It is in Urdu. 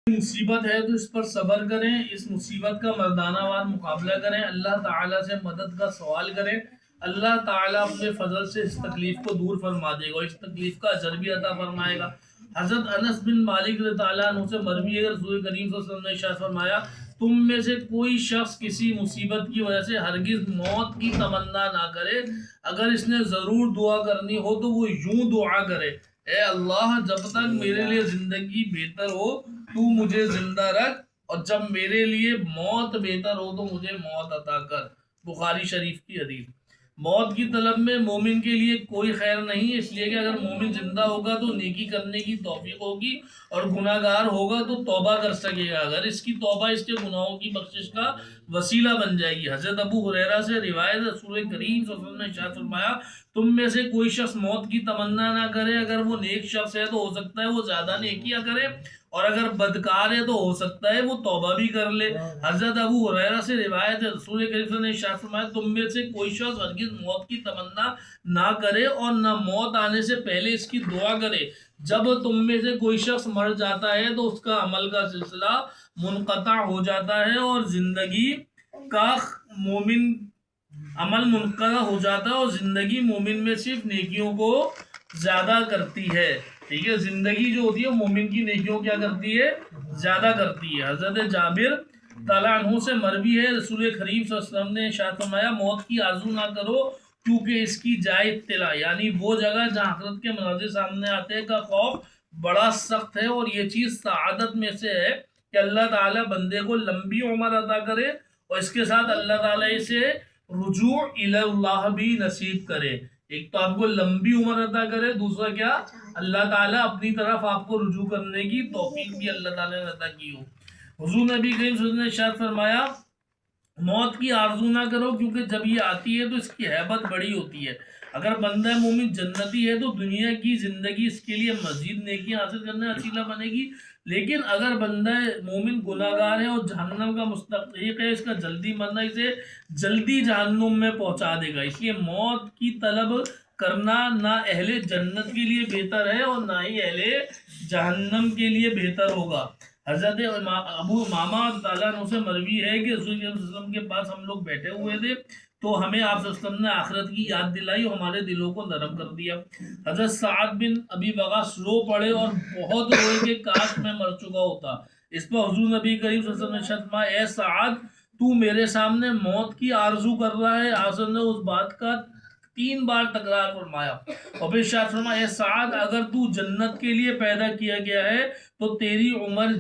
مصیبت ہے تو اس پر صبر کریں، اس مصیبت کا مردانہ وار مقابلہ کریں، اللہ تعالیٰ سے مدد کا سوال کریں، اللہ تعالیٰ اپنے فضل سے اس تکلیف کو دور فرما دے گا، اس تکلیف کا اجر بھی عطا فرمائے گا۔ حضرت انس بن مالک رضی اللہ عنہ سے مروی ہے، رسول کریم صلی اللہ علیہ وسلم نے ارشاد فرمایا، تم میں سے کوئی شخص کسی مصیبت کی وجہ سے ہرگز موت کی تمنا نہ کرے، اگر اس نے ضرور دعا کرنی ہو تو وہ یوں دعا کرے، اے اللہ جب تک میرے لیے زندگی بہتر ہو تو مجھے زندہ رکھ، اور جب میرے لیے موت بہتر ہو تو مجھے موت عطا کر۔ بخاری شریف کی حدیث۔ موت کی طلب میں مومن کے لیے کوئی خیر نہیں، اس لیے کہ اگر مومن زندہ ہوگا تو نیکی کرنے کی توفیق ہوگی، اور گناہ گار ہوگا تو توبہ کر سکے گا، اگر اس کی توبہ اس کے گناہوں کی بخشش کا وسیلہ بن جائے گی۔ حضرت ابو ہریرہ سے روایت، رسول کریم صلی اللہ علیہ وسلم نے ارشاد فرمایا، تم میں سے کوئی شخص موت کی تمنا نہ کرے، اگر وہ نیک شخص ہے تو ہو سکتا ہے وہ زیادہ نیکیاں کرے، اور اگر بدکار ہے تو ہو سکتا ہے وہ توبہ بھی کر لے۔ حضرت ابو ہریرہ سے روایت ہے، رسول کریم صلی اللہ علیہ وسلم نے ارشاد فرمایا، تم میں سے کوئی شخص ہرگز موت کی تمنا نہ کرے اور نہ موت آنے سے پہلے اس کی دعا کرے۔ جب تم میں سے کوئی شخص مر جاتا ہے تو اس کا عمل کا سلسلہ منقطع ہو جاتا ہے، اور زندگی کا مومن عمل منقطع ہو جاتا ہے، اور زندگی مومن میں صرف نیکیوں کو زیادہ کرتی ہے۔ ٹھیک ہے، زندگی جو ہوتی ہے مومن کی نیکیوں کیا کرتی ہے؟ زیادہ کرتی ہے۔ حضرت جابر تعالیٰ عنہ سے مروی ہے، رسول کریم صلی اللہ علیہ وسلم نے ارشاد فرمایا، موت کی آرزو نہ کرو کیونکہ اس کی جائے اطلاع، یعنی وہ جگہ جہاں آخرت کے مناظر سامنے آتے کا خوف بڑا سخت ہے، اور یہ چیز سعادت میں سے ہے کہ اللہ تعالیٰ بندے کو لمبی عمر عطا کرے، اور اس کے ساتھ اللہ تعالیٰ اسے رجوع الی اللہ بھی نصیب کرے۔ ایک تو آپ کو لمبی عمر عطا کرے، دوسرا کیا؟ اللہ تعالیٰ اپنی طرف آپ کو رجوع کرنے کی توفیق بھی اللہ تعالیٰ نے عطا کی ہو۔ حضور نبی کریم صلی اللہ علیہ وسلم نے ارشاد فرمایا، موت کی آرزو نہ کرو کیونکہ جب یہ آتی ہے تو اس کی ہیبت بڑی ہوتی ہے۔ اگر بندہ مومن جنتی ہے تو دنیا کی زندگی اس کے لیے مزید نیکیاں حاصل کرنے کا وسیلہ بنے گی، لیکن اگر بندہ مومن گناہگار ہے اور جہنم کا مستحق ہے، اس کا جلدی مرنا اسے جلدی جہنم میں پہنچا دے گا۔ اس لیے موت کی طلب کرنا نہ اہل جنت کے لیے بہتر ہے اور نہ ہی اہل جہنم کے لیے بہتر ہوگا۔ حضرت ابو امامہ تعالیٰ عنہ سے مروی ہے کہ رسول اللہ صلی اللہ علیہ وسلم کے پاس ہم لوگ بیٹھے ہوئے تھے تو ہمیں آپ صلی اللہ علیہ وسلم نے آخرت کی یاد دلائی اور ہمارے دلوں کو نرم کر دیا۔ حضرت سعد بن ابی وقاص رو پڑے اور بہت روئے کہ کاش میں مر چکا ہوتا۔ اس پر حضور نبی کریم صلی اللہ علیہ وسلم نے ارشاد فرمایا، اے سعد تو میرے سامنے موت کی آرزو کر رہا ہے؟ حضرت نے اس بات کا 3 بار تکرار فرمایا، اور پھر ارشاد فرمایا، اے سعد اگر تو جنت کے لیے پیدا کیا گیا ہے تو تیری عمر